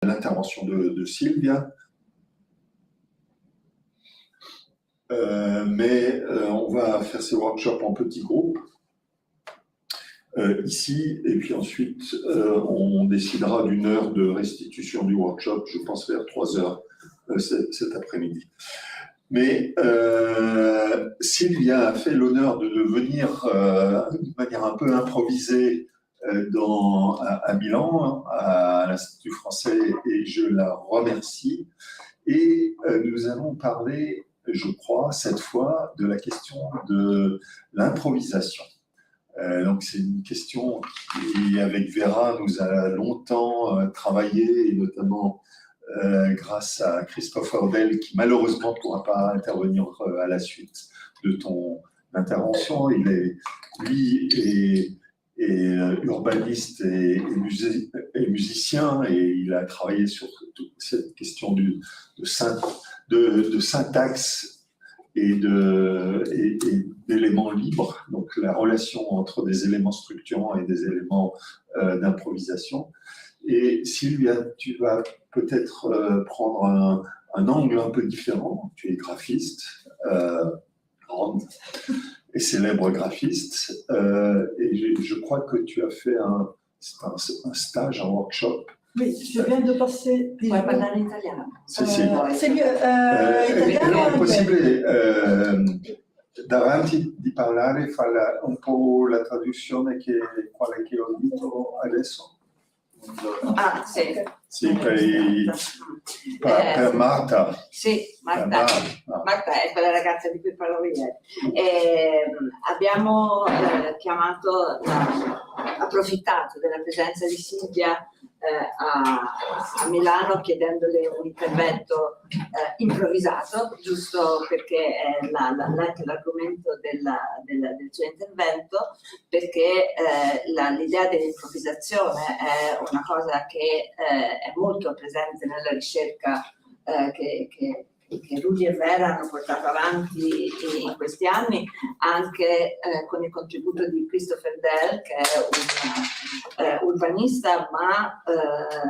l'intervention de Sylvia. Mais on va faire ces workshops en petits groupes ici, et puis ensuite on décidera d'une heure de restitution du workshop, je pense vers 3 heures cet après-midi. Mais Sylvia a fait l'honneur de venir de manière un peu improvisée à Milan, à l'Institut français, et je la remercie. Et nous allons parler, je crois, cette fois, de la question de l'improvisation. Donc c'est une question qui, avec Vera, nous a longtemps travaillé, et notamment grâce à Christophe Ordel, qui malheureusement ne pourra pas intervenir à la suite de ton intervention. Lui est urbaniste et musicien, et il a travaillé sur toute cette question de syntaxe et d'éléments libres, donc la relation entre des éléments structurants et des éléments d'improvisation. Et Sylvia, tu vas peut-être prendre un angle un peu différent. Tu es graphiste, grande et célèbre graphiste, et je crois que tu as fait un stage, un workshop. Oui, je viens de passer. Puoi parlare in italiano? Sì. C'est mieux, italiano. È possibile davanti di parlare fare un po' la traduzione quale che ho detto adesso? Ah, sì. Sì, per Marta. Sì, Marta è quella ragazza di cui parlavo ieri. Abbiamo approfittato della presenza di Silvia a Milano, chiedendole un intervento improvvisato, giusto perché è anche l'argomento del suo intervento, perché l'idea dell'improvvisazione è una cosa che è molto presente nella ricerca che Rudy e Vera hanno portato avanti in questi anni, anche con il contributo di Christopher Dell, che è un urbanista ma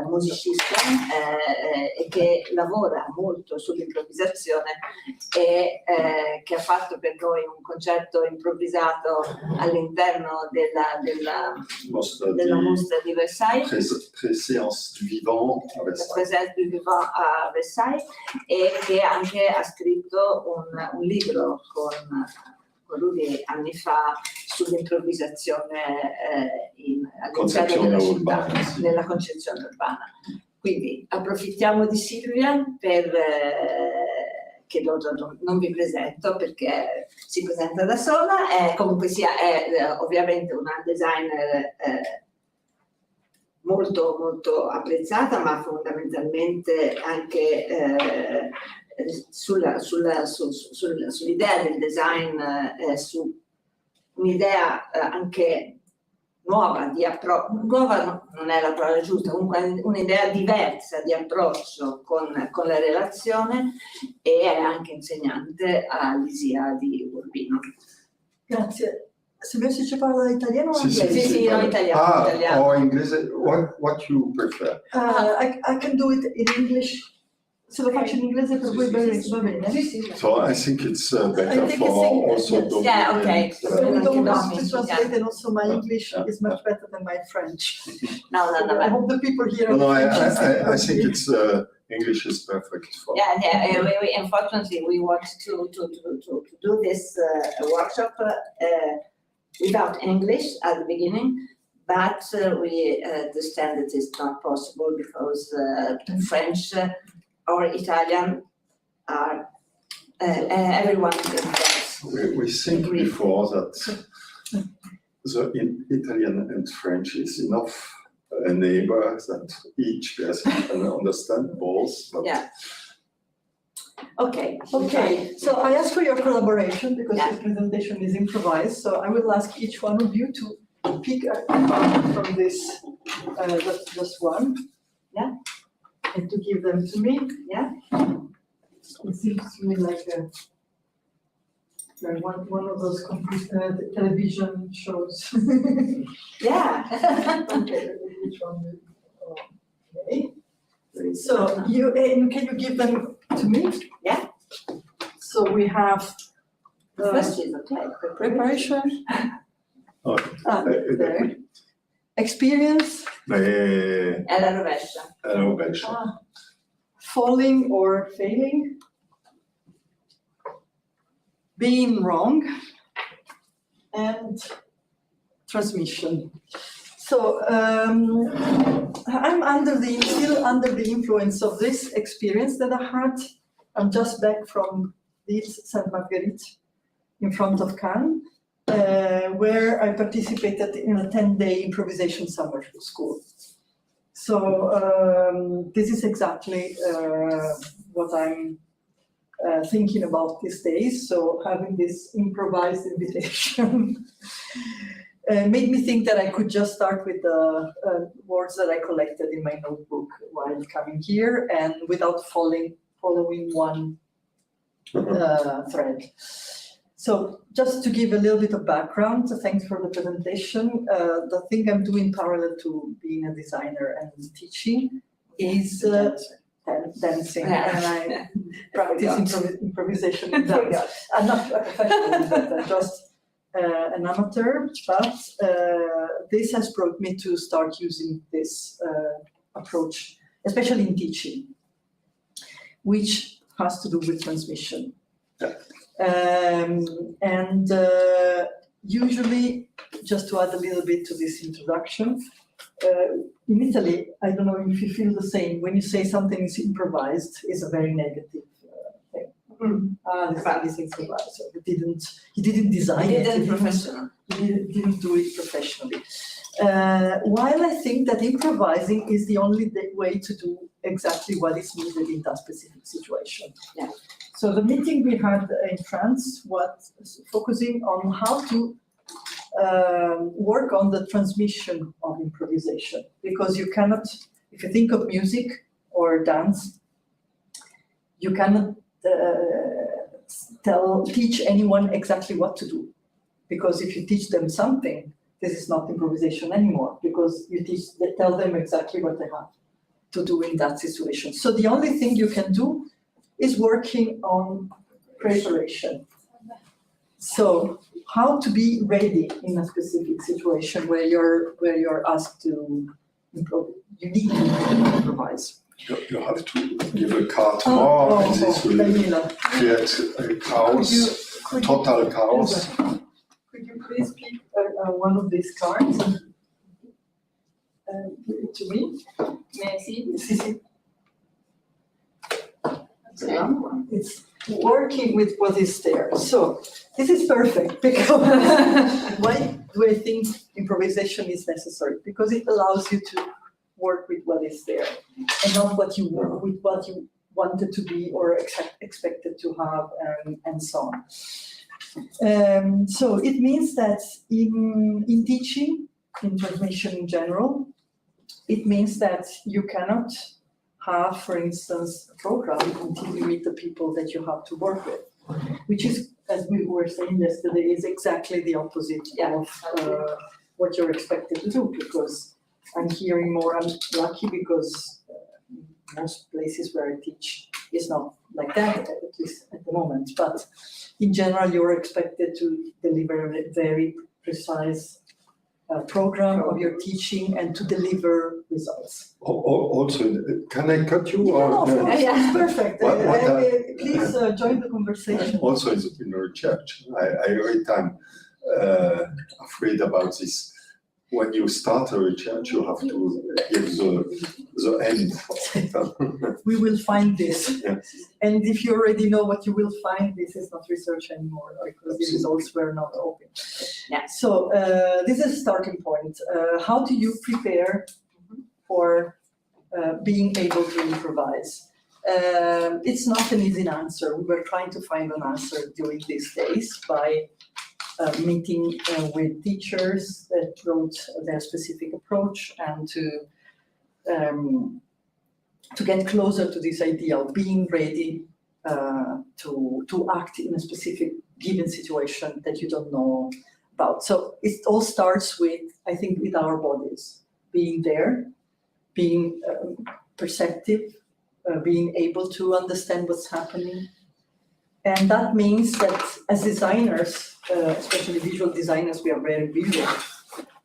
musicista, e che lavora molto sull'improvvisazione, e che ha fatto per noi un concerto improvvisato all'interno della mostra di Versailles, Préséance du vivant à Versailles. Préséance du vivant a Versailles, e che anche ha scritto un libro con Rudy anni fa sull'improvvisazione all'interno della città, sì, nella concezione urbana. Quindi approfittiamo di Silvia che non vi presento perché si presenta da sola, comunque sia è ovviamente una designer molto molto apprezzata, ma fondamentalmente anche sull'idea del design, su un'idea anche nuova nuova non è la parola giusta, comunque un'idea diversa di approccio con la relazione, e è anche insegnante all'ISIA di Urbino. Grazie. Se ci parla italiano o inglese? Sì, no, italiano. O inglese, what you prefer? I can do it in English. Se lo faccio in inglese per voi va bene? So I think it's better for also the okay. So we don't want to translate, and also my English is much better than my French. No. I hope the people here. No, I think it's English is perfect for. Yeah. We unfortunately we want to do this workshop without English at the beginning, but we understand that it's not possible because French or Italian are everyone is We think before that in Italian and French is enough neighbors that each person can understand both. Yeah. Okay. So I ask for your collaboration because this presentation is improvised. So I will ask each one of you to pick a part from this, just one. Yeah. And to give them to me. Yeah. It seems to me like one of those television shows. Yeah. Okay, which one? Okay. Very So can you give them to me? Yeah. So we have First is okay. preparation. Oh, There. Experience. È la rovescia. Falling or failing. Being wrong. And transmission. So I'm still under the influence of this experience that I had. I'm just back from Sainte Marguerite in front of Cannes, where I participated in a 10-day improvisation summer school. So this is exactly what I'm thinking about these days. So having this improvised invitation made me think that I could just start with the words that I collected in my notebook while coming here and without following one thread. So just to give a little bit of background, thanks for the presentation. The thing I'm doing parallel to being a designer and teaching is dancing, and I practice improvisation in dance. I'm not a professional, but just an amateur, but this has brought me to start using this approach, especially in teaching, which has to do with transmission. And usually, just to add a little bit to this introduction, in Italy, I don't know if you feel the same, when you say something is improvised, it's a very negative thing. This thing is improvised. So he didn't design it. He didn't do it professionally. While I think that improvising is the only way to do exactly what is needed in that specific situation. Yeah. So the meeting we had in France was focusing on how to work on the transmission of improvisation, because you cannot, if you think of music or dance, you cannot teach anyone exactly what to do, because if you teach them something, this is not improvisation anymore, because tell them exactly what they have to do in that situation. So the only thing you can do is working on preparation. So how to be ready in a specific situation where you're asked to improve. You need to improvise. You have to give a carte more, and this will create a chaos, total chaos. Could you please pick one of these cards and give it to me? May I see? It's working with what is there. So this is perfect, because why do I think improvisation is necessary? Because it allows you to work with what is there and not what you wanted to be or expected to have, and so on. So it means that in teaching, in transmission in general, it means that you cannot have, for instance, a program until you meet the people that you have to work with, which is, as we were saying yesterday, is exactly the opposite of what you're expected to do, because I'm hearing more. I'm lucky because most places where I teach is not like that, at least at the moment. But in general, you're expected to deliver a very precise program of your teaching and to deliver results. Also, can I cut you? No, it's perfect. Please join the conversation. Also, in the church, I every time afraid about this. When you start a research, you have to give the end. We will find this. Yes. And if you already know what you will find, this is not research anymore, because the results were not open. Yeah. So this is a starting point. How do you prepare for being able to improvise? It's not an easy answer. We were trying to find an answer during these days by meeting with teachers that wrote their specific approach, and to get closer to this idea of being ready to act in a specific given situation that you don't know about. So it all starts with, I think, with our bodies, being there, being perceptive being able to understand what's happening. And that means that as designers, especially visual designers, we are very visual.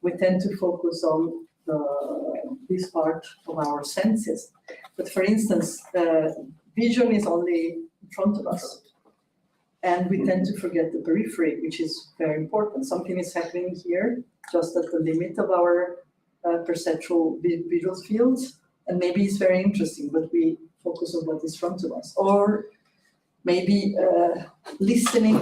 We tend to focus on this part of our senses. But for instance, vision is only in front of us. And we tend to forget the periphery, which is very important. Something is happening here, just at the limit of our perceptual visual fields. And maybe it's very interesting, but we focus on what is in front of us. Or maybe listening,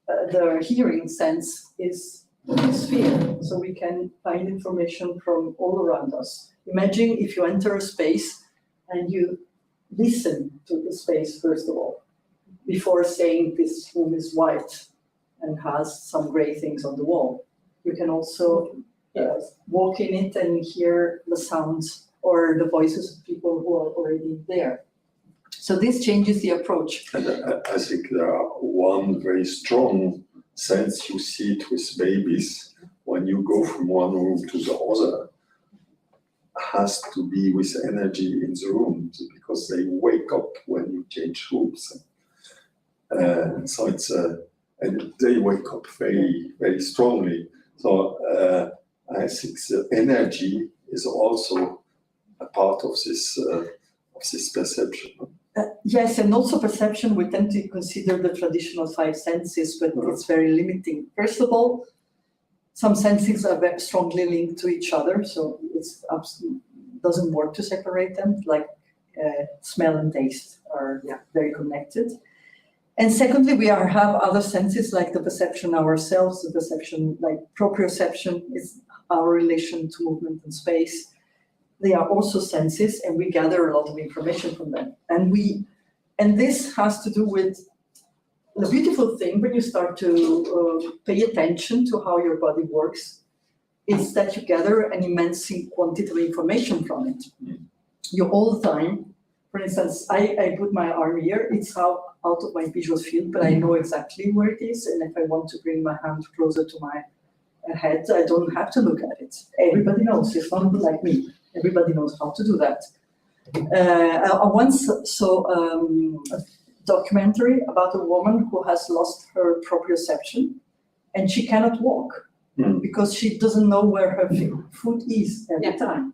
the hearing sense is sphere, so we can find information from all around us. Imagine if you enter a space and you listen to the space, first of all, before saying this room is white and has some gray things on the wall. You can also walk in it and hear the sounds or the voices of people who are already there. So this changes the approach. And I think there are one very strong sense, you see it with babies, when you go from one room to the other, has to be with energy in the room, because they wake up when you change rooms. So it's and they wake up very, very strongly. So I think the energy is also a part of this perception. Yes, and also perception, we tend to consider the traditional five senses, but it's very limiting. First of all, some senses are very strongly linked to each other, so it's doesn't work to separate them, like smell and taste are very connected. And secondly, we have other senses like the perception ourselves, the perception like proprioception is our relation to movement and space. They are also senses, and we gather a lot of information from them. And this has to do with the beautiful thing when you start to pay attention to how your body works, is that you gather an immense quantity of information from it. You all the time, for instance, I put my arm here, it's out of my visual field, but I know exactly where it is. And if I want to bring my hand closer to my head, I don't have to look at it. Everybody knows, it's not like me. Everybody knows how to do that. I once saw a documentary about a woman who has lost her proprioception and she cannot walk because she doesn't know where her foot is every time.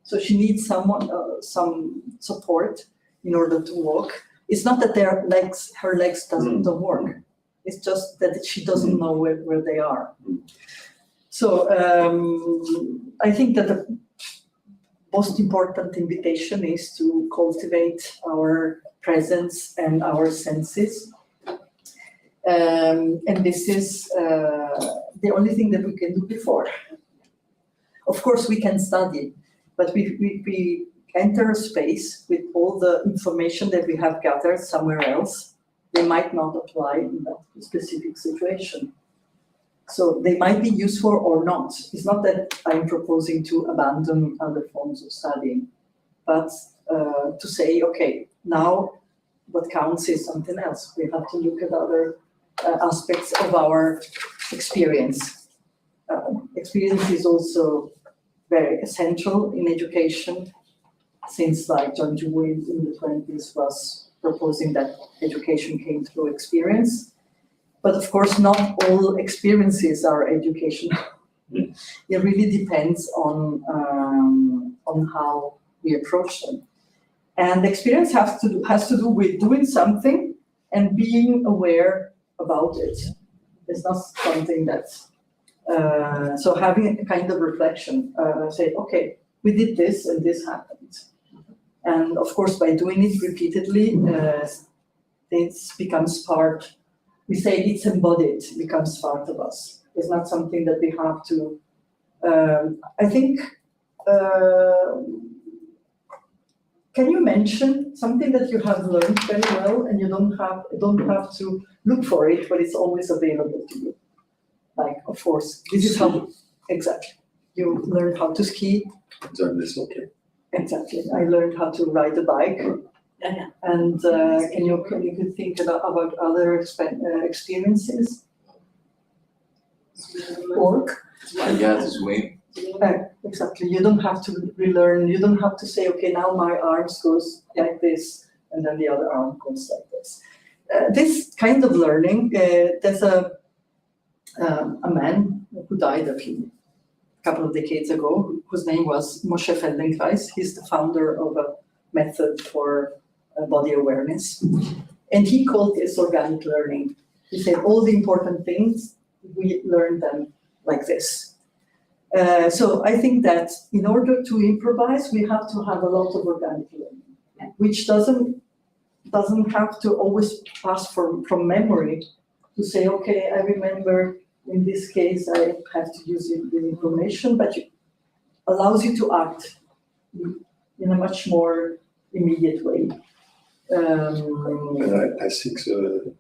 So she needs someone, some support in order to walk. It's not that her legs don't work. It's just that she doesn't know where they are. So I think that the most important invitation is to cultivate our presence and our senses. And this is the only thing that we can do before. Of course, we can study, but we enter a space with all the information that we have gathered somewhere else. They might not apply in that specific situation. So they might be useful or not. It's not that I'm proposing to abandon other forms of studying, but to say, okay, now what counts is something else. We have to look at other aspects of our experience. Experience is also very essential in education, since like John Dewey in the 20s was proposing that education came through experience. But of course, not all experiences are educational. It really depends on how we approach them. And experience has to do with doing something and being aware about it. It's not something that's, so having a kind of reflection, say, okay, we did this and this happened. And of course, by doing it repeatedly, it becomes part. We say it's embodied, it becomes part of us. It's not something that we have to, I think, can you mention something that you have learned very well and you don't have to look for it, but it's always available to you? Like, of course, this is how, exactly. You learned how to ski. Then it's okay. Exactly, I learned how to ride a bike. And can you think about other experiences? Work? Yeah, to swim. Exactly. You don't have to relearn. You don't have to say, okay, now my arms goes like this, and then the other arm goes like this. This kind of learning, there's a man who died a couple of decades ago, whose name was Moshe Feldenkrais. He's the founder of a method for body awareness. And he called this organic learning. He said all the important things, we learn them like this. So I think that in order to improvise, we have to have a lot of organic learning, which doesn't have to always pass from memory to say, okay, I remember in this case I have to use the information, but it allows you to act in a much more immediate way. And I think the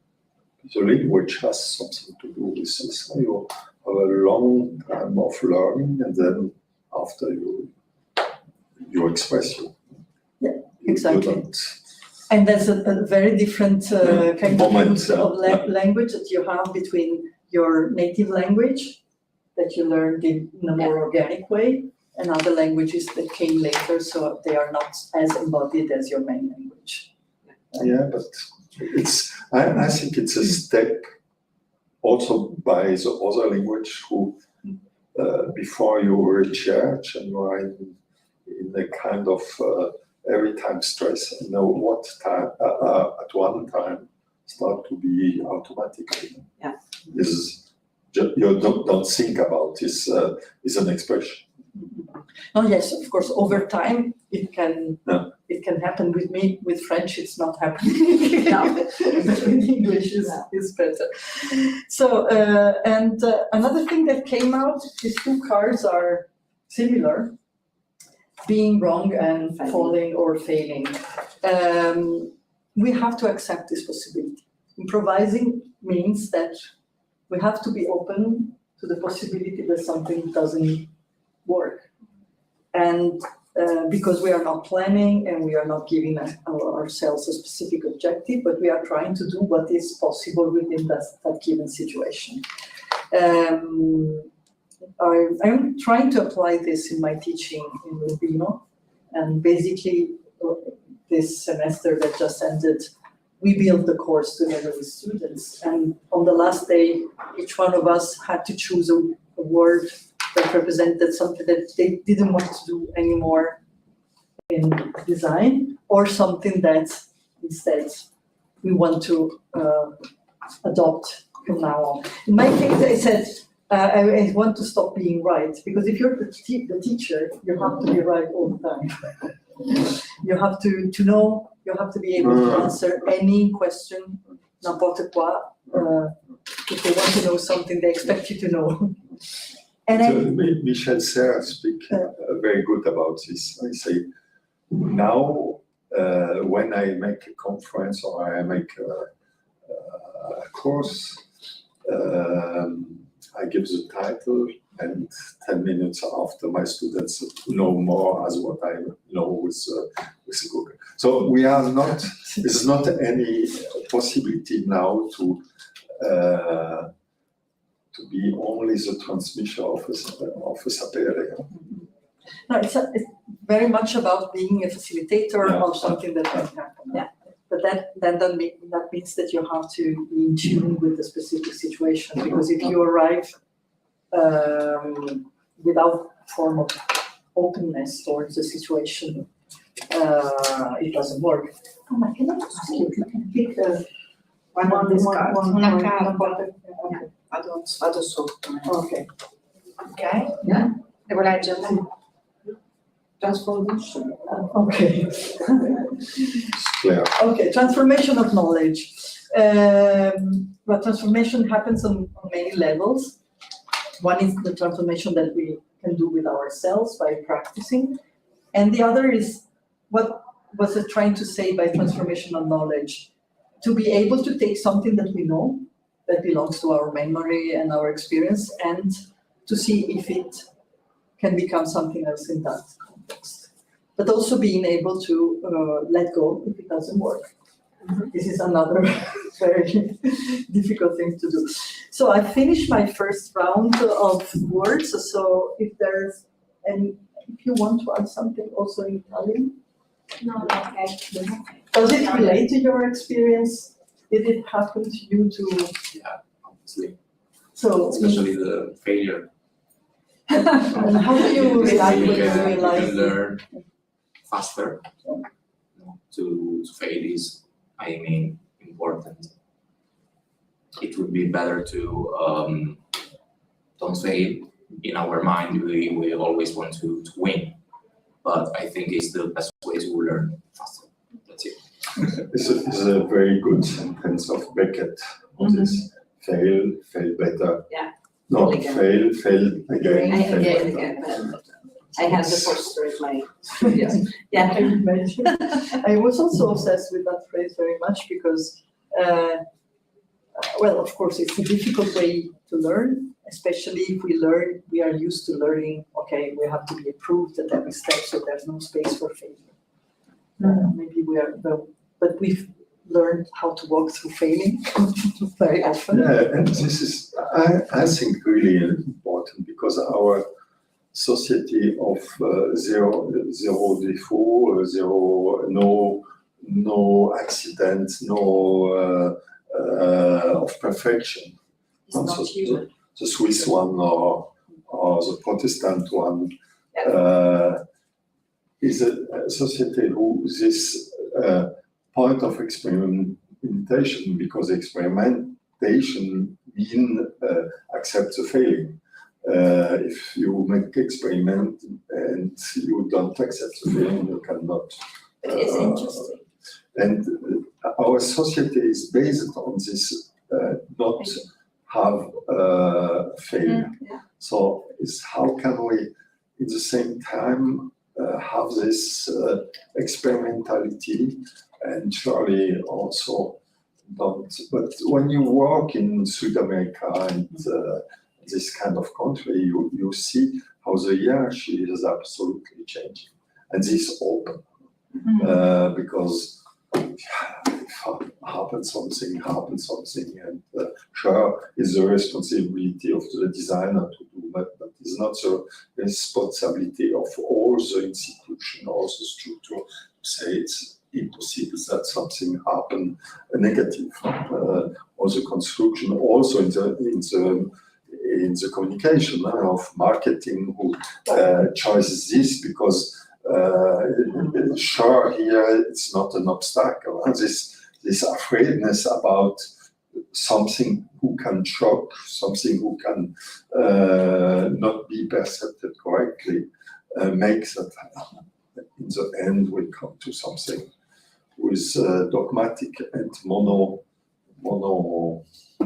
language has something to do with this. You have a long time of learning, and then after you express you. Yeah, exactly. And there's a very different kind of use of language that you have between your native language that you learned in a more organic way, and other languages that came later, so they are not as embodied as your main language. Yeah, but I think it's a step also by the other language who, before you reach church and you are in a kind of every time stress, and know what time at one time start to be automatically. Yeah. This is just, you don't think about this is an expression. Oh yes, of course. Over time, it can happen. With me, with French, it's not happening. But with English is better. So and another thing that came out, these two cards are similar, being wrong and falling or failing. We have to accept this possibility. Improvising means that we have to be open to the possibility that something doesn't work. And because we are not planning and we are not giving ourselves a specific objective, but we are trying to do what is possible within that given situation. I'm trying to apply this in my teaching in Urbino, and basically this semester that just ended, we built the course together with students, and on the last day, each one of us had to choose a word that represented something that they didn't want to do anymore in design, or something that instead we want to adopt from now on. In my case, I said, I want to stop being right, because if you're the teacher, you have to be right all the time. You have to know, you have to be able to answer any question, n'importe quoi. If they want to know something, they expect you to know. And Michel Serres speaks very good about this. I say, now when I make a conference or I make a course, I give the title, and 10 minutes after, my students know more as what I know with Google. So we are not, there's not any possibility now to be only the transmission of a sapere. No, it's very much about being a facilitator of something that can happen. Yeah. But that means that you have to be in tune with the specific situation, because if you arrive without form of openness towards the situation, it doesn't work. Can I ask you if you can pick one on this card? Una carta. Okay. Vado sotto. Okay. Ok? Yeah. Devo leggerla? Transformation. Okay. It's clear. Okay, transformation of knowledge. But transformation happens on many levels. One is the transformation that we can do with ourselves by practicing. And the other is, what was it trying to say by transformation of knowledge? To be able to take something that we know, that belongs to our memory and our experience, and to see if it can become something else in that context. But also being able to let go if it doesn't work. This is another very difficult thing to do. So I finished my first round of words. So if there's any, if you want to add something also in Italian. No, okay. Does it relate to your experience? Did it happen to you too? Yeah, obviously, So, especially the failure. and how do you react when you You realize can learn faster. To fail is, I mean, important. It would be better to don't fail. In our mind, we always want to win, but I think it's the best way to learn faster. That's it. This is a very good sentence of Beckett on this. Fail better. Yeah. No, Fail again. fail again, I fail again, better. again. I have the poster in my studios. Yeah. I can imagine. I was also obsessed with that phrase very much because, well, of course, it's a difficult way to learn, especially if we are used to learning, okay, we have to be approved at every step, so there's no space for failure. Maybe but we've learned how to walk through failing very often. Yeah, and this is, I think, really important because our society of zero défaut, no accidents, no of perfection. It's not human. The Swiss one or the Protestant one is a society who this point of experimentation, because experimentation mean accept the failing. If you make experiment and you don't accept the failing, you cannot. It's interesting. And our society is based on this not have failure. Yeah. So it's how can we, at the same time, have this experimentality and surely also don't. But when you work in South America and this kind of country, you see how the hierarchy is absolutely changing. And this open, because happens something, and sure, it's the responsibility of the designer to do that, but it's not the responsibility of all the institution, all the structure, to say it's impossible that something happen negative. Or the construction, also in the communication of marketing, who chooses this because sure, here it's not an obstacle. This afraidness about something who can shock, something who can not be perceived correctly, makes that in the end will come to something with dogmatic and mono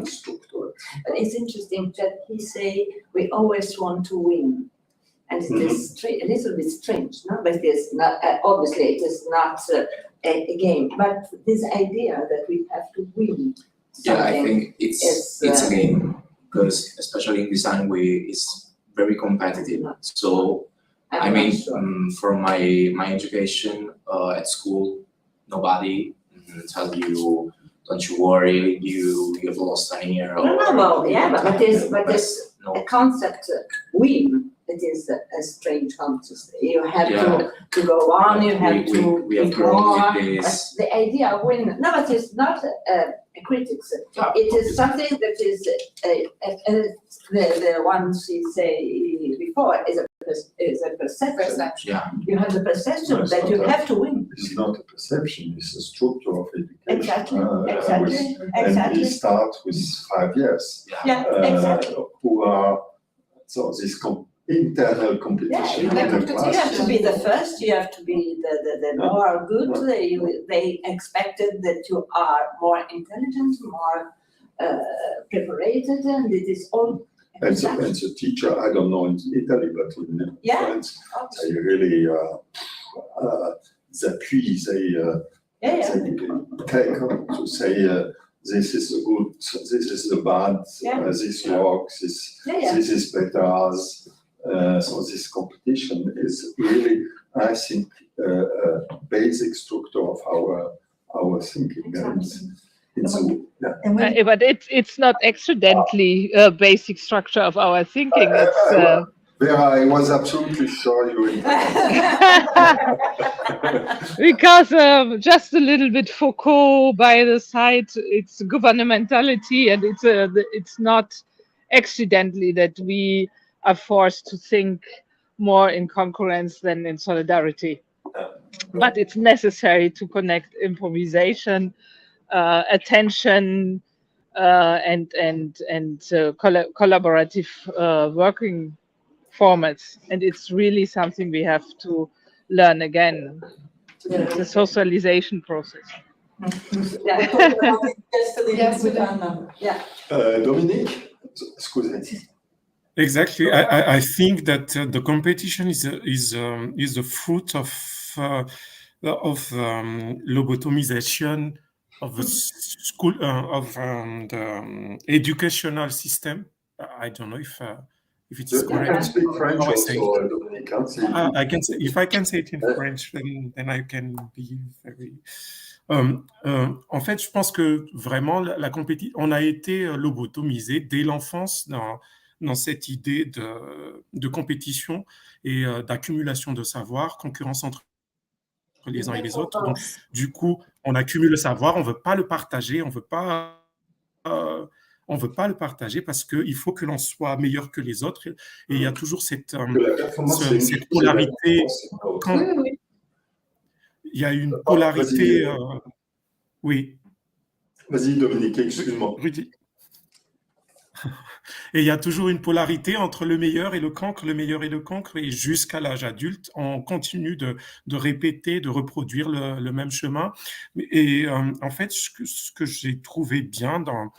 structure. But it's interesting that he say we always want to win. And it is a little bit strange, no? But it is not, obviously it is not a game, but this idea that we have to win Yeah, I something think it's a game, because especially in design, it's very competitive. So I mean, from my education at school, nobody tells you, don't you worry, you've lost an year. Well, yeah, but it's no. a concept, win. It is a strange concept. You have to go on, you have to we have be grown more. with this. The idea of win, no, but it's not a critics. It is something that is the ones you say before is a perception. Yeah. You have the perception No, that you have to win. It's not a perception, it's a structure of education. Exactly, And exactly. we start with 5 years. Yeah, exactly. Who are, so this internal competition. You in have, the you class. have to be the first, you have to be the more good, they expected that you are more intelligent, more prepared, and it is all. And the teacher, I don't know in Italy, but in France, they really, they take up to say, this is the good, this is the bad, this works, this is better as. So this competition is really, I think, a basic structure of our was thinking. And when But it's not accidentally a basic structure of our thinking. It's There, I was absolutely sure you would. because just a little bit Foucault by the side. It's governmentality, and it's not accidentally that we are forced to think more in concurrence than in solidarity. But it's necessary to connect improvisation, attention, and collaborative working formats, and it's really something we have to learn again. It's a socialization process. Yes, with Anna. Yeah. Dominique, excusez. Exactly. I think that the competition is the fruit of lobotomization of the school of the educational system. I don't know if it is You correct. can speak French how I say also, it. Dominique. Hein, I can say, if I can say it in French, then I can be very. En fait, je pense que vraiment la compétition, on a été lobotomisé dès l'enfance dans cette idée de compétition et d'accumulation de savoir, concurrence entre les uns et les autres. Donc, du coup, on accumule le savoir, on veut pas le partager, on veut pas le partager parce qu'il faut que l'on soit meilleur que les autres. Et il y a toujours cette polarité. Il y a une polarité. Oui. Vas-y, Dominique, excuse-moi. Rudy. Et il y a toujours une polarité entre le meilleur et le cancre, et jusqu'à l'âge adulte, on continue de répéter, de reproduire le même chemin. Et en fait, ce que j'ai trouvé bien dans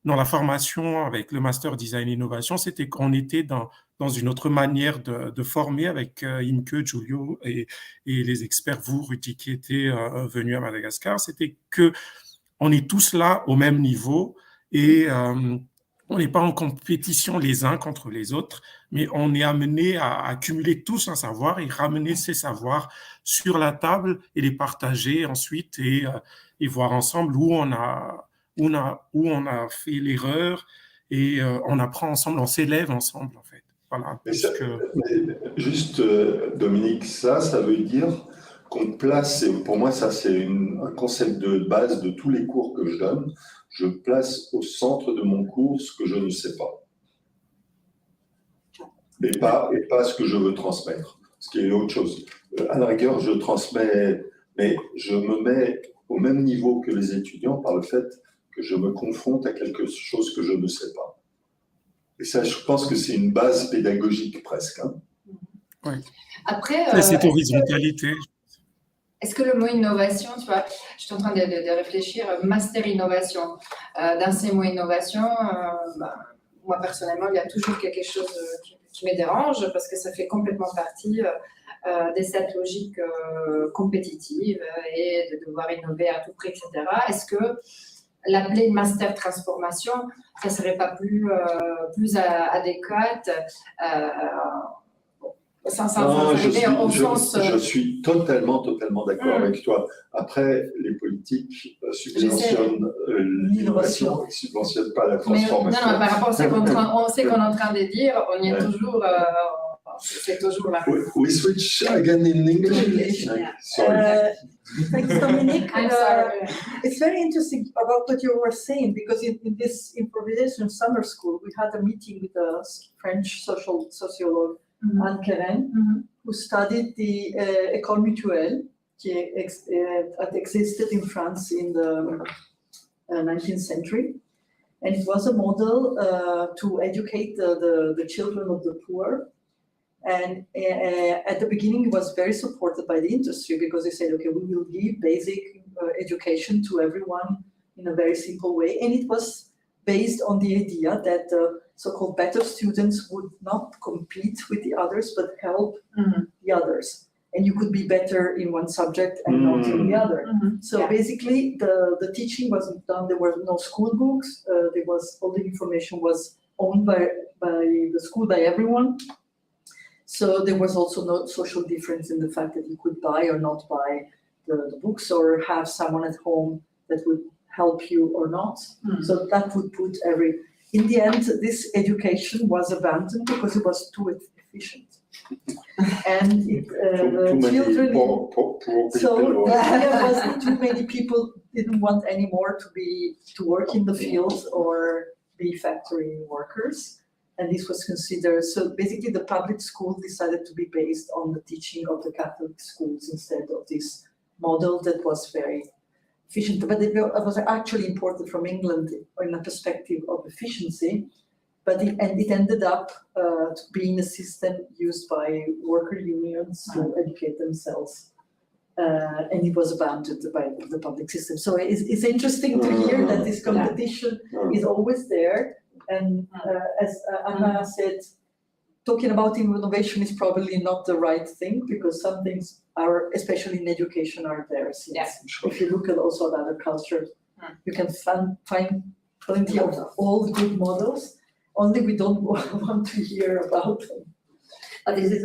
la formation avec le Master Design Innovation, c'était qu'on était dans une autre manière de former avec Imke, Giulio et les experts, vous, Rudy, qui étaient venus à Madagascar. C'était que on est tous là au même niveau et on n'est pas en compétition les uns contre les autres, mais on est amené à accumuler tous un savoir et ramener ces savoirs sur la table et les partager ensuite et voir ensemble où on a fait l'erreur et on apprend ensemble, on s'élève ensemble en fait. Voilà. Mais juste, Dominique, ça veut dire qu'on place, et pour moi ça c'est un concept de base de tous les cours que je donne, je place au centre de mon cours ce que je ne sais pas. Et pas ce que je veux transmettre, ce qui est autre chose. À la rigueur, je transmets, mais je me mets au même niveau que les étudiants par le fait que je me confronte à quelque chose que je ne sais pas. Et ça, je pense que c'est une base pédagogique presque. Hein. Oui. Après, cette horizontalité. Est-ce que le mot innovation, tu vois, je suis en train de réfléchir, master innovation, dans ces mots innovation, moi personnellement, il y a toujours quelque chose qui me dérange parce que ça fait complètement partie de cette logique compétitive et de devoir innover à tout prix, etc. Est-ce que l'appeler master transformation, ça ne serait pas plus adéquate je suis totalement d'accord avec toi. Après, les politiques subventionnent l'innovation, ils ne subventionnent pas la transformation. Non, par rapport à ce qu'on est en train de dire, on y est toujours... c'est toujours là. We switch again in English. Sorry. Thanks, Dominique. I'm sorry. It's very interesting about what you were saying, because in this improvisation summer school, we had a meeting with a French sociologue, Anne Keren, who studied the École Mutuelle, that existed in France in the 19th century. And it was a model to educate the children of the poor. And at the beginning, it was very supported by the industry, because they said, okay, we will give basic education to everyone in a very simple way. And it was based on the idea that so-called better students would not compete with the others, but help the others. And you could be better in one subject and not in the other. So basically, the teaching wasn't done. There were no school books. All the information was owned by the school, by everyone. So there was also no social difference in the fact that you could buy or not buy the books or have someone at home that would help you or not. So that would put in the end, this education was abandoned because it was too efficient. And the children, poor so people. there was too many people didn't want anymore to work in the field or be factory workers. And this was considered, so basically the public school decided to be based on the teaching of the Catholic schools instead of this model that was very efficient. But it was actually imported from England in a perspective of efficiency, but it ended up being a system used by worker unions to educate themselves. And it was abandoned by the public system. So it's interesting to hear that this competition is always there. And as Anna said, talking about innovation is probably not the right thing because some things are, especially in education, are there. If you look at also at other cultures, you can find plenty of old good models, only we don't want to hear about them. But this is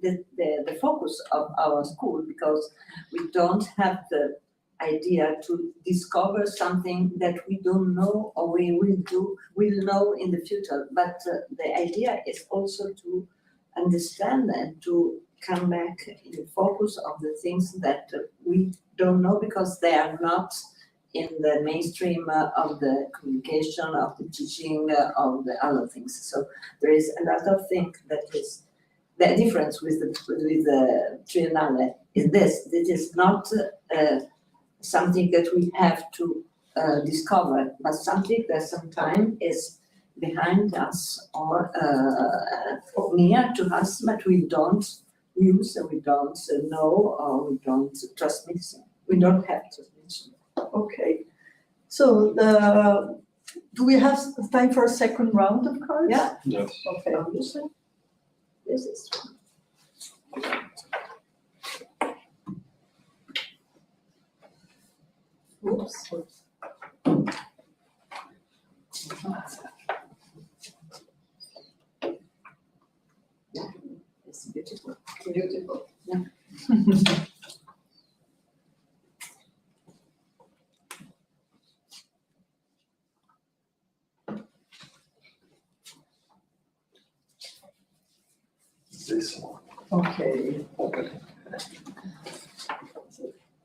the focus of our school, because we don't have the idea to discover something that we don't know or we will know in the future. But the idea is also to understand and to come back in the focus of the things that we don't know because they are not in the mainstream of the communication, of the teaching, of the other things. So there is another thing that is the difference with the Triennale is this. This is not something that we have to discover, but something that sometimes is behind us or near to us, but we don't use and we don't know or we don't transmit. We don't have transmission. Okay. So do we have time for a second round of cards? Yeah. Yes. Okay. Obviously. This is oops. Yeah, it's beautiful. Beautiful. Yeah. This one. Okay. Open.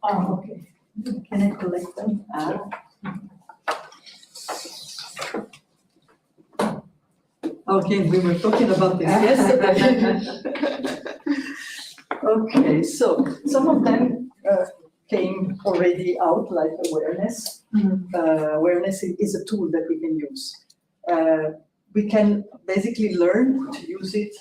Oh, okay. Can I collect them? Okay, we were talking about this yesterday. Okay, so some of them came already out, like awareness. Awareness is a tool that we can use. We can basically learn to use it.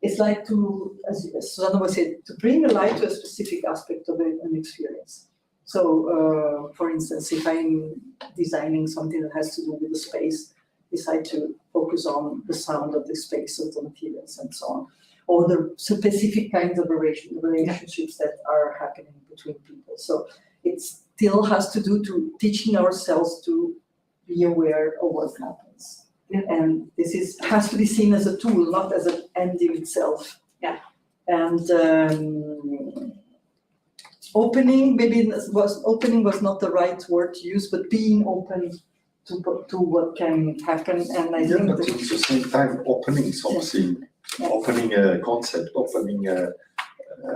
It's like to, as Susanna was saying, to bring a light to a specific aspect of an experience. So, for instance, if I'm designing something that has to do with the space, decide to focus on the sound of the space, of the materials, and so on, or the specific kinds of relationships that are happening between people. So it still has to do to teaching ourselves to be aware of what happens. Yeah. And this has to be seen as a tool, not as an end in itself. Yeah. And opening was not the right word to use, but being open to what can happen. And I think but at the same time, opening something, opening a concept, opening a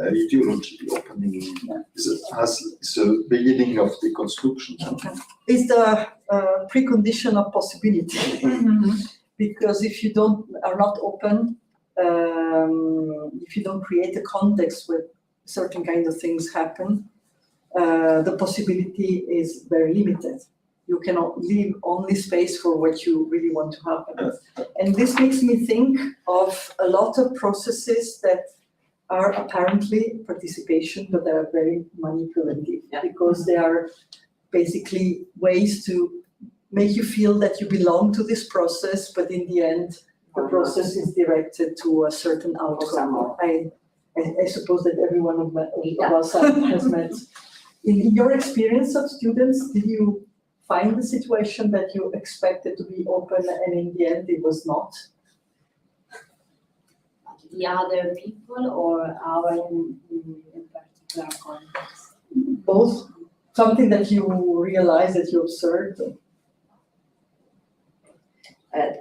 ideology, opening is the beginning of the construction. is the precondition of possibility. Because if you are not open, if you don't create a context where certain kinds of things happen, the possibility is very limited. You cannot leave only space for what you really want to happen. And this makes me think of a lot of processes that are apparently participation, but they are very manipulative because they are basically ways to make you feel that you belong to this process, but in the end, the process is directed to a certain outcome. I suppose that every one of us has met. In your experience of students, did you find the situation that you expected to be open and in the end it was not? The other people or our in particular? Both something that you realize that you observed.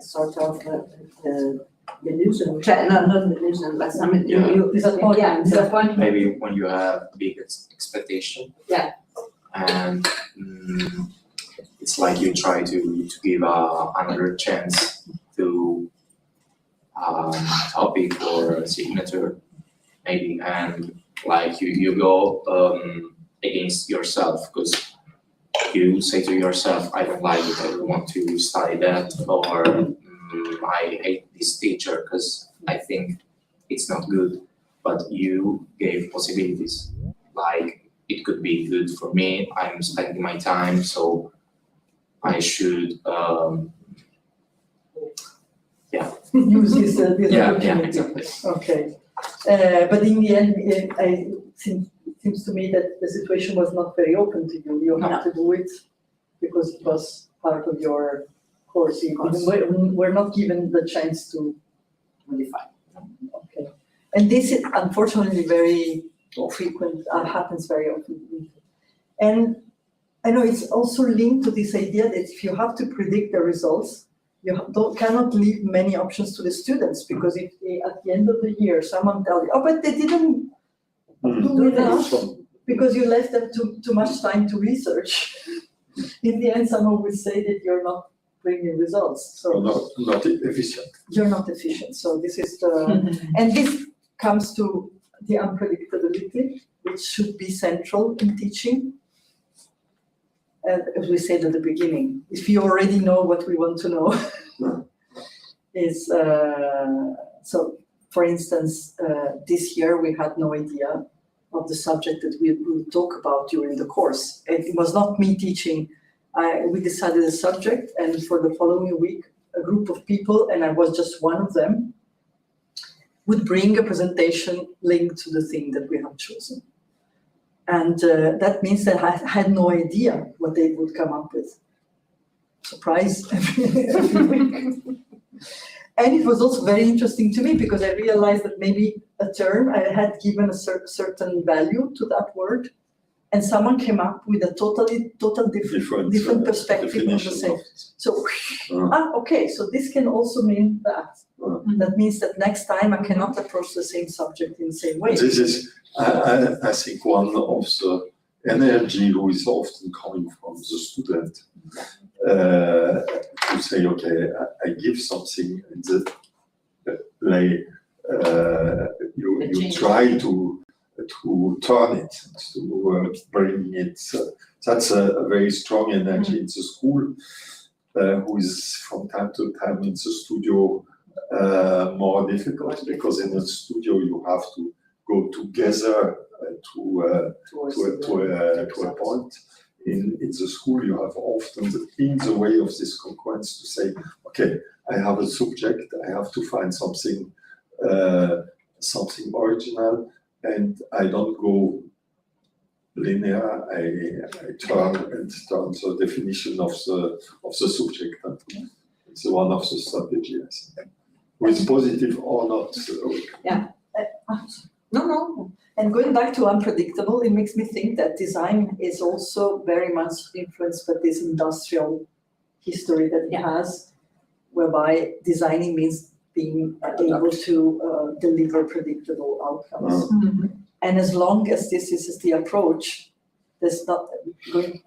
Sort of delusion, not delusion, but some Disappointment. Maybe when you have big expectation. Yeah. And it's like you try to give another chance to topic or a signature, maybe, and like you go against yourself because you say to yourself, I don't like it, I don't want to study that, or I hate this teacher because I think it's not good. But you gave possibilities, like it could be good for me, I'm spending my time, so I should Use this opportunity. exactly. Okay. But in the end, it seems to me that the situation was not very open to you. You had to do it because it was part of your course. You were not given the chance to modify. Okay. And this is unfortunately very frequent, happens very often. And I know it's also linked to this idea that if you have to predict the results, you cannot leave many options to the students, because if they, at the end of the year, someone tells you, oh, but they didn't do enough because you left them too much time to research. In the end, someone will say that you're not bringing results. So not efficient. You're not efficient. So this is the, and this comes to the unpredictability, which should be central in teaching. And as we said at the beginning, if you already know what we want to know, is so. For instance, this year we had no idea of the subject that we will talk about during the course. It was not me teaching. We decided a subject, and for the following week, a group of people, and I was just one of them, would bring a presentation linked to the thing that we have chosen. And that means that I had no idea what they would come up with. Surprise every week. And it was also very interesting to me, because I realized that maybe a term, I had given a certain value to that word, and someone came up with a total different perspective on the same. So, okay, so this can also mean that. That means that next time I cannot approach the same subject in the same way. This is, I think, one of the energy who is often coming from the student, to say, okay, I give something, and you try to turn it, to bring it. That's a very strong energy in the school, who is from time to time in the studio more difficult, because in the studio you have to go together to a point. In the school, you have often in the way of this concurrence to say, okay, I have a subject, I have to find something original, and I don't go linear. I turn the definition of the subject. It's one of the strategies, with positive or not. Yeah. No. And going back to unpredictable, it makes me think that design is also very much influenced by this industrial history that it has, whereby designing means being able to deliver predictable outcomes. And as long as this is the approach, there's not going.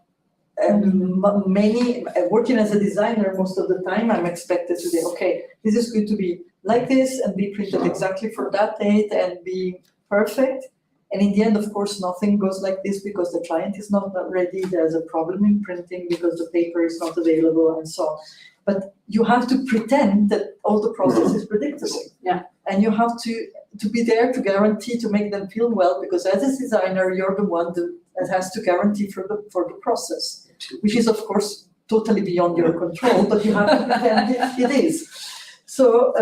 Working as a designer, most of the time I'm expected to say, okay, this is going to be like this and be printed exactly for that date and be perfect. And in the end, of course, nothing goes like this, because the client is not ready, there's a problem in printing because the paper is not available and so on. But you have to pretend that all the process is predictable. Yeah. And you have to be there to guarantee to make them feel well, because as a designer, you're the one that has to guarantee for the process, which is, of course, totally beyond your control, but you have to pretend it is. So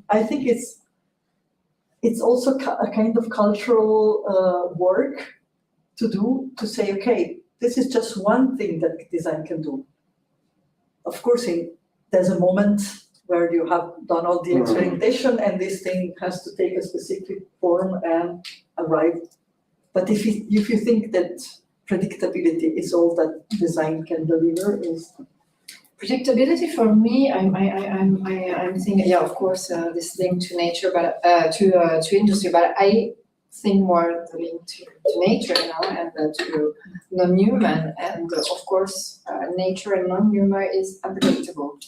I think it's also a kind of cultural work to do, to say, okay, this is just one thing that design can do. Of course, there's a moment where you have done all the experimentation and this thing has to take a specific form and arrive But if you think that predictability is all that design can deliver, is Predictability for me, I'm thinking, yeah, of course, this link to nature, but to industry, but I think more the link to nature, you know, and to non-human, and of course, nature and non-human is unpredictable.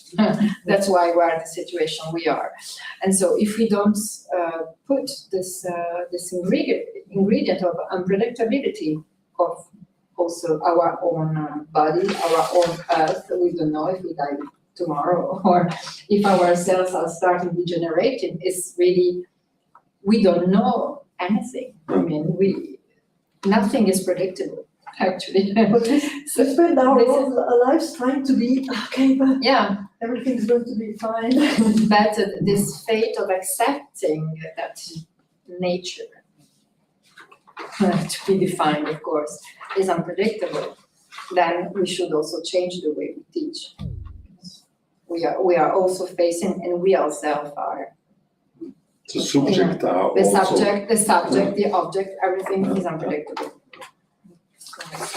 That's why we're in the situation we are, and so if we don't put this ingredient of unpredictability of also our own body, our own earth. We don't know if we die tomorrow or if our cells are starting degenerating. It's really, we don't know anything. I mean, nothing is predictable, actually. So we spend our whole lives trying to be, okay, but yeah, everything's going to be fine. But this fate of accepting that nature, to be defined, of course, is unpredictable, then we should also change the way we teach. We are also facing, and we ourselves are. The subject are The also, subject, the object, everything is unpredictable.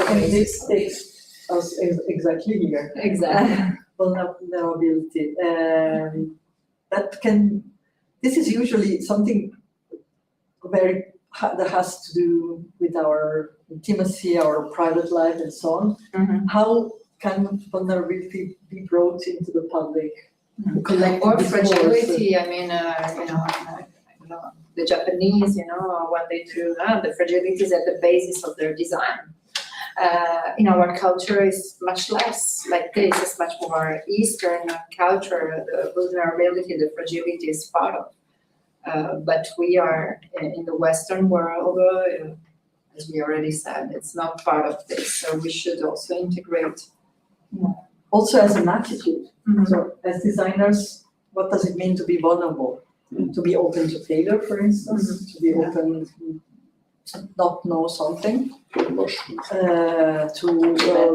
And this takes us exactly here. Exactly. Vulnerability. This is usually something that has to do with our intimacy, our private life, and so on. Mm-hmm. How can vulnerability be brought into the public? The collective Or discourse? fragility. I mean, the Japanese, when they do the fragility is at the basis of their design. In our culture, is much less like this. It's much more Eastern culture. The vulnerability, the fragility is part of. But we are in the Western world, as we already said, it's not part of this. So we should also integrate. Also as an attitude. Mm-hmm. So as designers, what does it mean to be vulnerable? To be open to failure, for instance, to be open to not know something, to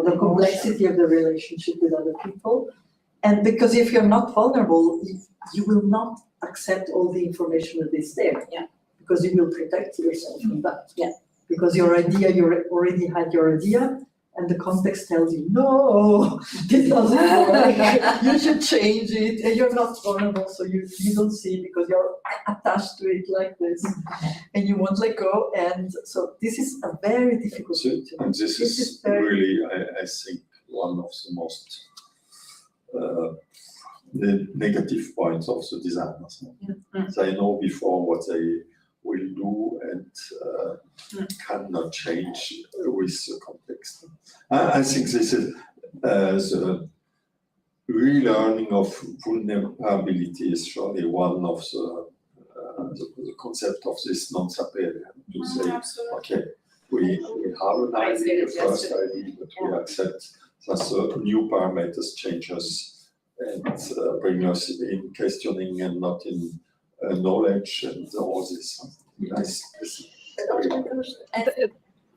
the complexity of the relationship with other people. And because if you're not vulnerable, you will not accept all the information that is there. Yeah. Because you will protect yourself from that. Yeah. Because your idea, you already had your idea, and the context tells you, no, this doesn't work. You should change it, and you're not vulnerable, so you don't see because you're attached to it like this, and you won't let go. And so this is a very difficult thing to do. And this is really, I think, one of the most the negative points of the designers. They know before what they will do and cannot change with the context. I think this is the relearning of vulnerability is surely one of the concept of this non-sapere. To say, okay, we have an idea, the first idea, but we accept that the new parameters change us and bring us in questioning and not in knowledge and all this. Nice.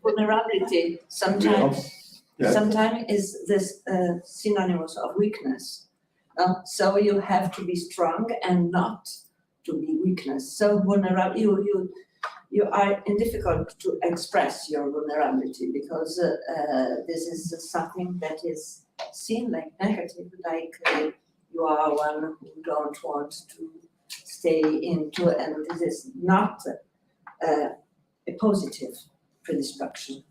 Vulnerability sometimes is this synonymous of weakness. So you have to be strong and not to be weakness. So vulnerable, you are difficult to express your vulnerability because this is something that is seen like negative, like you are one who don't want to stay into, and this is not a positive predisposition.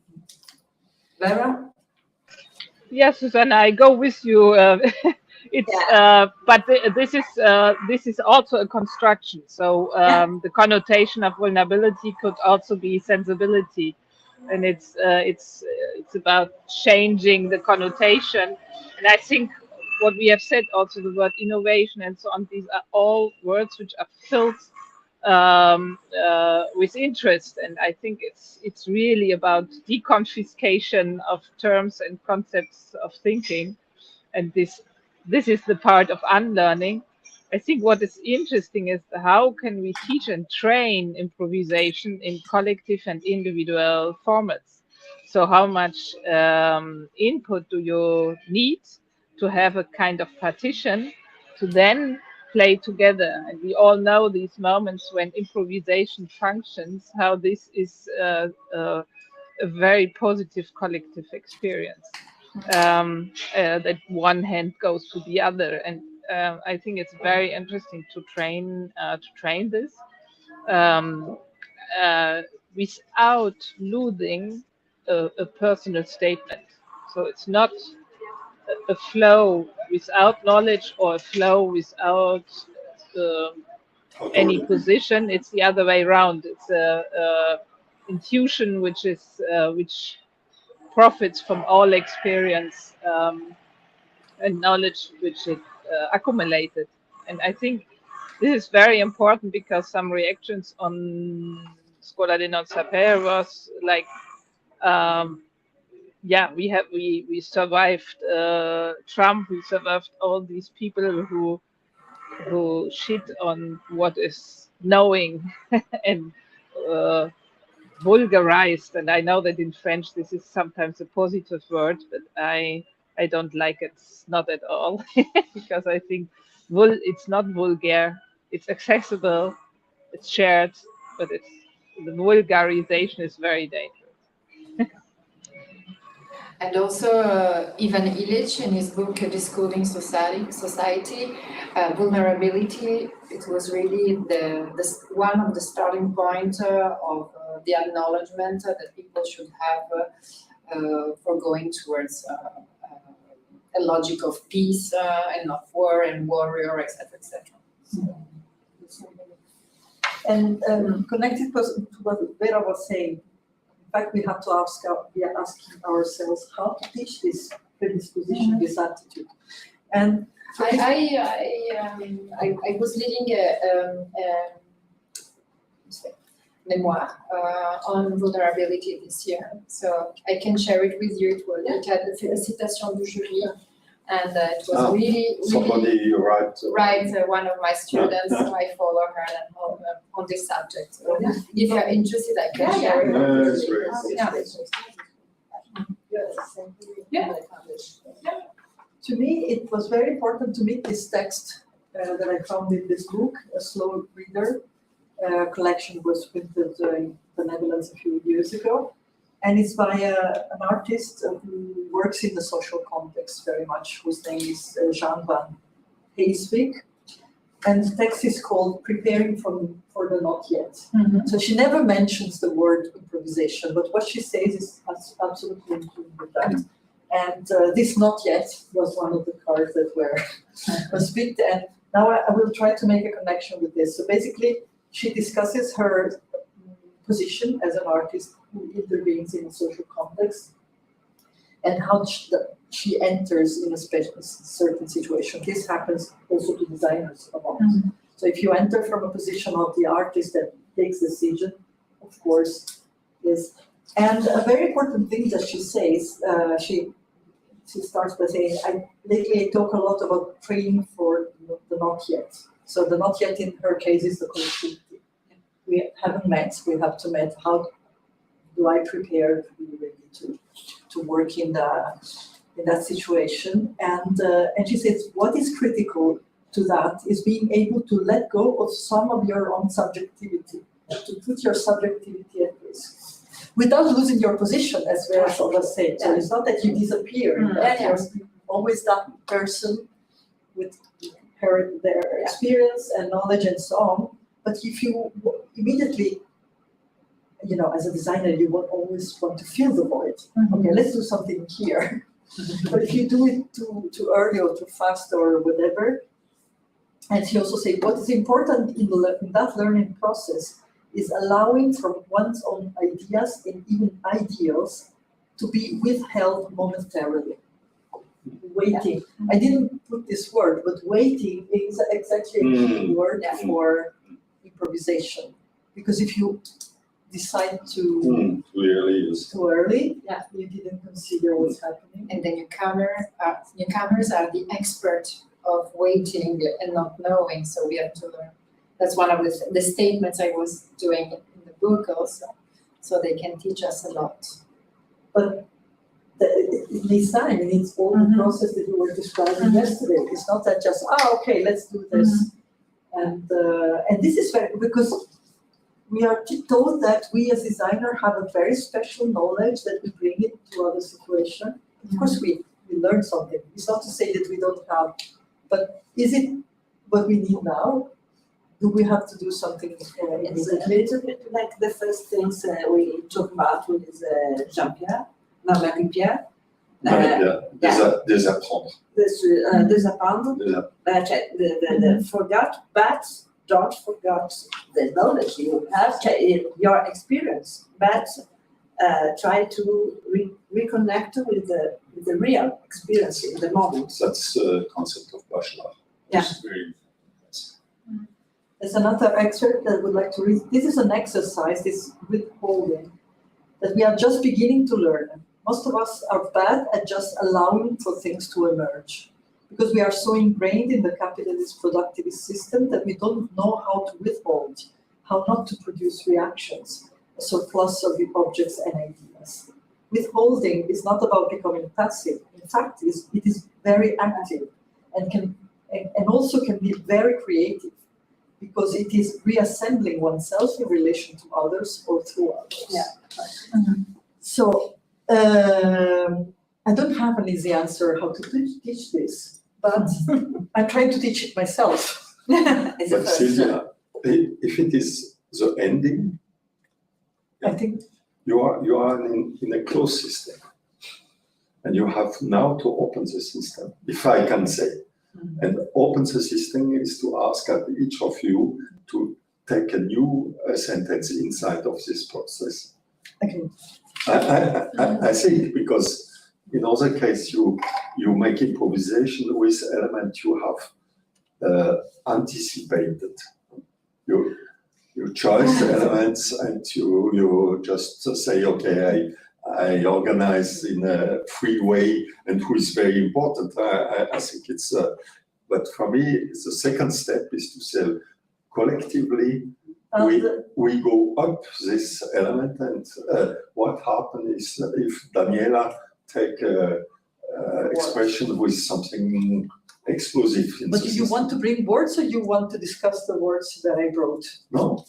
Vera? Yes, Susanna, I go with you. But this is also a construction. So the connotation of vulnerability could also be sensibility, and it's about changing the connotation. And I think what we have said, also the word innovation and so on, these are all words which are filled with interest. And I think it's really about deconfiscation of terms and concepts of thinking. And this is the part of unlearning. I think what is interesting is how can we teach and train improvisation in collective and individual formats. So how much input do you need to have a kind of partition to then play together. And we all know these moments when improvisation functions, how this is a very positive collective experience. That one hand goes to the other, and I think it's very interesting to train this without losing a personal statement. So it's not a flow without knowledge or a flow without any position. It's the other way around. It's a intuition which profits from all experience and knowledge which it accumulated. And I think this is very important because some reactions on Scuola di Non Sapere was like, we survived Trump, we survived all these people who shit on what is knowing and vulgarized. And I know that in French this is sometimes a positive word, but I don't like it, not at all, because I think it's not vulgar, it's accessible, it's shared, but the vulgarization is very dangerous. And also, Ivan Illich, in his book Discoding Society, vulnerability, it was really one of the starting points of the acknowledgement that people should have for going towards a logic of peace and not war and warrior, etc., etc. And connected to what Vera was saying, in fact, we have to we are asking ourselves how to teach this predisposition, this attitude. And I was leading a memoir on vulnerability this year, so I can share it with you. It had the félicitation du jury, and it was really somebody write one of my students. So I follow her on this subject. So if you're interested, I can share it. Yeah. To me, it was very important to meet this text that I found in this book, A Slow Reader. Collection was printed in the Netherlands a few years ago. And it's by an artist who works in the social context very much, whose name is Jean van Heeswijk. And the text is called Preparing for the Not Yet. Mm-hmm. So she never mentions the word improvisation, but what she says is absolutely included with that. And this not yet was one of the cards that was picked. And now I will try to make a connection with this. So basically, she discusses her position as an artist who intervenes in a social context and how she enters in a certain situation. This happens also to designers a lot. Mm-hmm. So if you enter from a position of the artist that takes decision, of course, yes. And a very important thing that she says, she starts by saying, lately I talk a lot about training for the not yet. So the not yet in her case is the collectivity. We haven't met, we have to meet. How do I prepare to be ready to work in that situation? And she says, what is critical to that is being able to let go of some of your own subjectivity, to put your subjectivity at risk, without losing your position, as Vera was saying. So it's not that you disappear, you're always that person with their experience and knowledge and so on. But if you immediately, as a designer, you will always want to fill the void. Mm-hmm. Okay, let's do something here. But if you do it too early or too fast or whatever, and she also said, what is important in that learning process is allowing from one's own ideas and even ideals to be withheld momentarily. Waiting. I didn't put this word, but waiting is exactly a key word for improvisation. Because if you decide too early, you didn't consider what's happening. And then newcomers are the expert of waiting and not knowing, so we have to learn. That's one of the statements I was doing in the book also, so they can teach us a lot. But it needs time, and it's all the process that you were describing yesterday. It's not that just, okay, let's do this. And this is very, because we are told that we as designers have a very special knowledge that we bring it to other situations. Of course, we learn something. It's not to say that we don't have, but is it what we need now? Do we have to do something? It's a little bit like the first things we talked about with Jean-Pierre, Marie-Pierre. Désapprendre. Désapprendre. Forgot, but don't forget the knowledge you have, your experience, but try to reconnect with the real experience in the moment. That's the concept of bachelor. Yeah. It's very There's another excerpt that I would like to read. This is an exercise, this withholding, that we are just beginning to learn. Most of us are bad at just allowing for things to emerge, because we are so ingrained in the capitalist productivist system that we don't know how to withhold, how not to produce reactions, a surplus of objects and ideas. Withholding is not about becoming passive. In fact, it is very active and also can be very creative, because it is reassembling oneself in relation to others or through others. Yeah. Mm-hmm. So I don't have an easy answer how to teach this, but I'm trying to teach it myself. But Sylvia, if it is the ending, I think you are in a closed system, and you have now to open the system, if I can say. Mm-hmm. And open the system is to ask at each of you to take a new sentence inside of this process. Okay. I say it because in other case you make improvisation with elements you have anticipated. You choose elements and you just say, okay, I organize in a free way, and who is very important. I think it's, but for me, the second step is to say collectively, we go up this element, and what happens is if Daniela take expression with something explosive. But do you want to bring words, or you want to discuss the words that I wrote? No,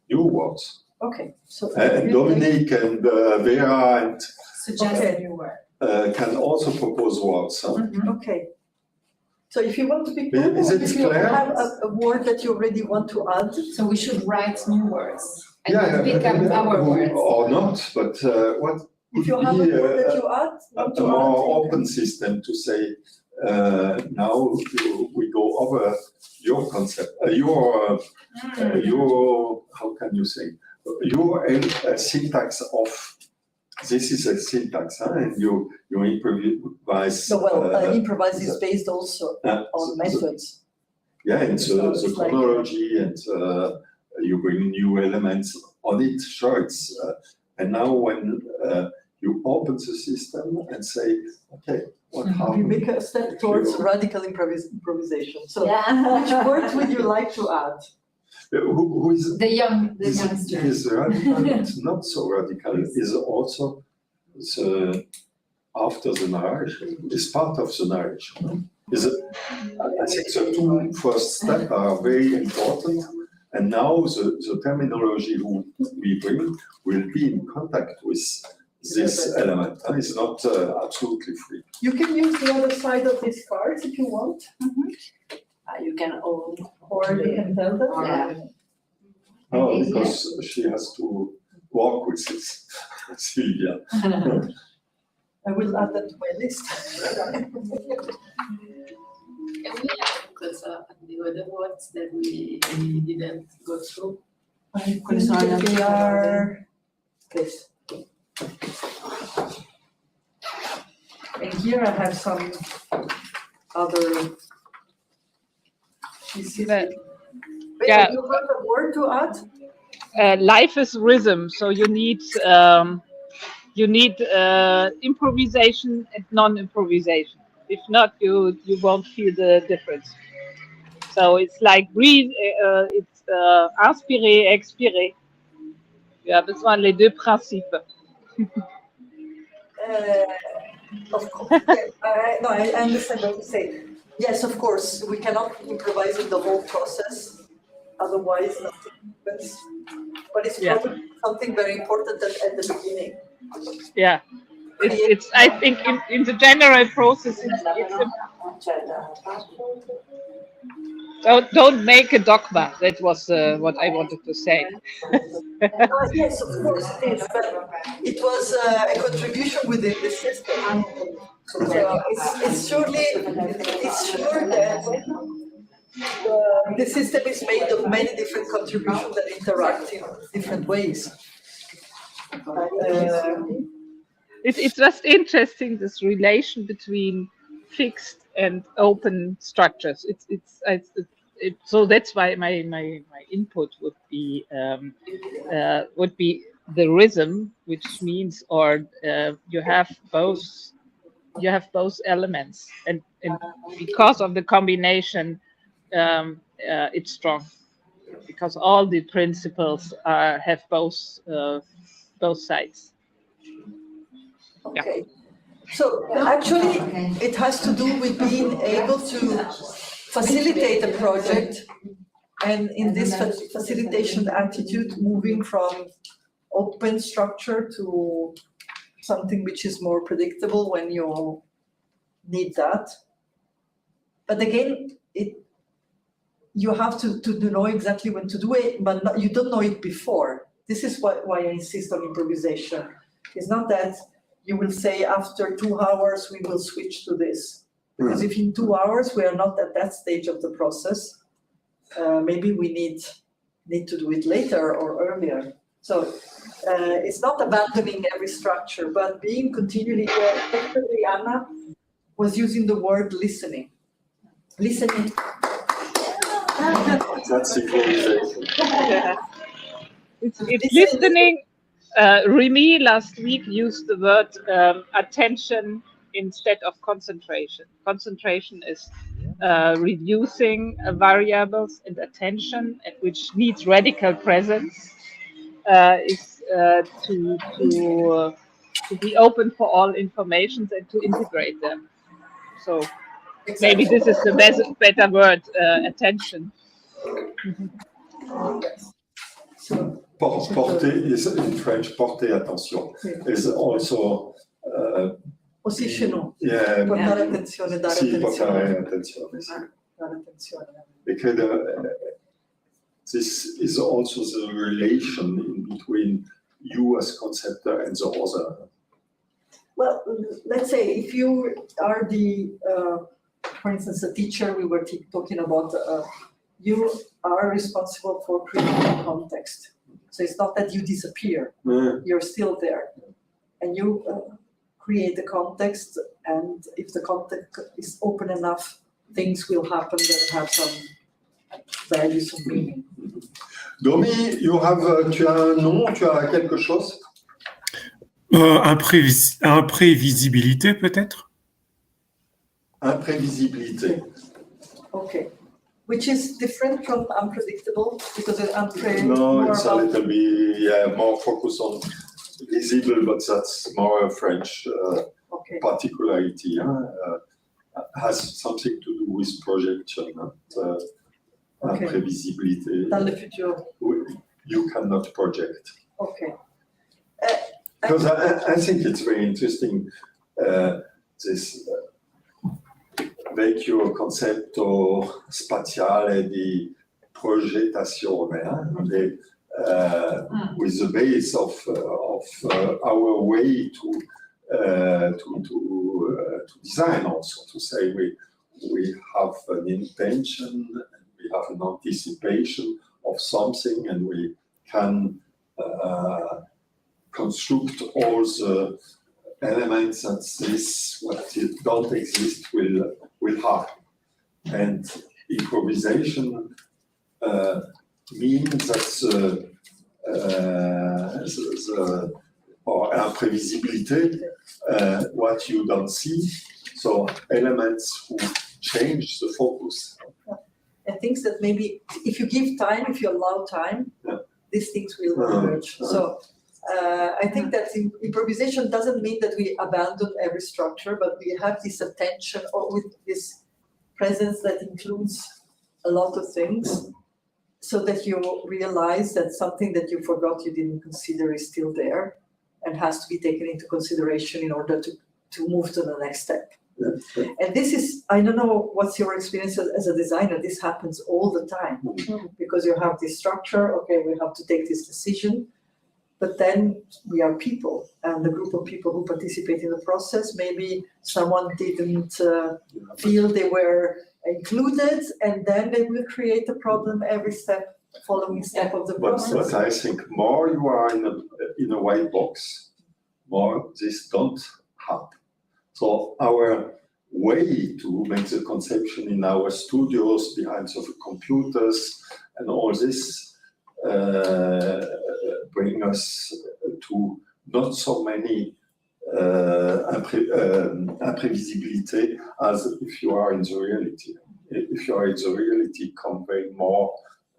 new words. Okay. So Dominique and Vera and suggest new word. Can also propose words. Huh? Mm-hmm. Okay. So if you want to be Is it if you clear? have a word that you already want to add. So we should write new words and Yeah, pick up our words. Or not, but what If you have a word that you add, a more open system to say, now we go over your concept, your how can you say, your syntax of, this is a syntax, huh? And you improvise. No, improvise is based also on methods. Yeah, and the chronology, and you bring new elements on it, sure, it's, and now when you open the system and say, okay, what happened? You make a step towards radical improvisation. So Yeah. which words would you like to add? Who is The youngster. is radical, but not so radical, is also the, after the narration, is part of the narration. Is it, I think the two first steps are very important, and now the terminology we bring will be in contact with this element. It's not absolutely free. You can use the other side of these cards if you want. Mm-hmm. You can own, Or you can tell them. Yeah. Oh, because she has to walk with this, Sylvia. I will add that to my list. Can we focus on the other words that we didn't go through? I think that they are this. And here I have some other. You see that? Yeah. You have a word to add? Life is rhythm, so you need improvisation and non-improvisation. If not, you won't feel the difference. So it's like breathe, it's inspirer, expirer. Tu as besoin les deux principes. Of course, no, I understand what you say. Yes, of course, we cannot improvise in the whole process. otherwise nothing happens. But it's probably something very important at the beginning. Yeah. It's I think in the general process, don't make a dogma. That was what I wanted to say. Yes, of course it is, but it was a contribution within the system. So it's sure that the system is made of many different contributions that interact in different ways. It's just interesting, this relation between fixed and open structures. So that's why my input would be the rhythm, which means you have both elements, and because of the combination, it's strong, because all the principles have both sides. Okay. Yeah. So actually, it has to do with being able to facilitate a project, and in this facilitation attitude, moving from open structure to something which is more predictable when you need that. But again, you have to know exactly when to do it, but you don't know it before. This is why I insist on improvisation. It's not that you will say after 2 hours we will switch to this. Because if in 2 hours we are not at that stage of the process, maybe we need to do it later or earlier. So it's not abandoning every structure, but being continually, especially Anna was using the word listening. Listening. That's improvisation. Yeah. It's listening. Remy last week used the word attention instead of concentration. Concentration is reducing variables, and attention, which needs radical presence, is to be open for all informations and to integrate them. So maybe this is the better word, attention. Porter is in French, porter attention, is also aussi chez nous. Yeah. Portare attenzione, dare Sì, attenzione. portare attenzione. Sì. Dare attenzione. Because this is also the relation in between you as conceptor and the other. Well, let's say if you are for instance, a teacher, we were talking about, you are responsible for creating context. So it's not that you disappear, you're still there. And you create the context, and if the context is open enough, things will happen that have some value, some meaning. Domi, tu as un nom, tu as quelque chose? Imprévisibilité peut-être? Imprévisibilité. Okay. Which is different from unpredictable, because it's No, it's a little bit more focused on visible, but that's more a French particularity. Has something to do with projection, imprévisibilité. Dans le futur. You cannot project. Okay. Because I think it's very interesting, this vecchio concetto spaziale di progettazione, with the base of our way to design also, to say we have an intention, and we have an anticipation of something, and we can construct all the elements that what don't exist will have. And improvisation means that or imprevisibilité, what you don't see, so elements who change the focus. And things that maybe, if you give time, if you allow time, these things will emerge. So I think that improvisation doesn't mean that we abandon every structure, but we have this attention, or with this presence that includes a lot of things. so that you realize that something that you forgot you didn't consider is still there and has to be taken into consideration in order to move to the next step. Yeah. And this is, I don't know what's your experience as a designer, this happens all the time because you have this structure, okay, we have to take this decision, but then we are people, and the group of people who participate in the process, maybe someone didn't feel they were included, and then they will create a problem every step, following step of the process. But I think more you are in a white box, more this don't happen. So our way to make the conception in our studios behind the computers and all this bring us to not so many imprevisibility as if you are in the reality. If you are in the reality, convey more.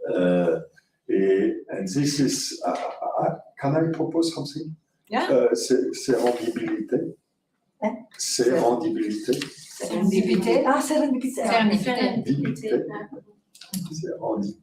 And this is, can I propose something? Yeah. Serendipité. Serendipité. Serendipité. Ah, serendipité. Serendipité. Serendipité.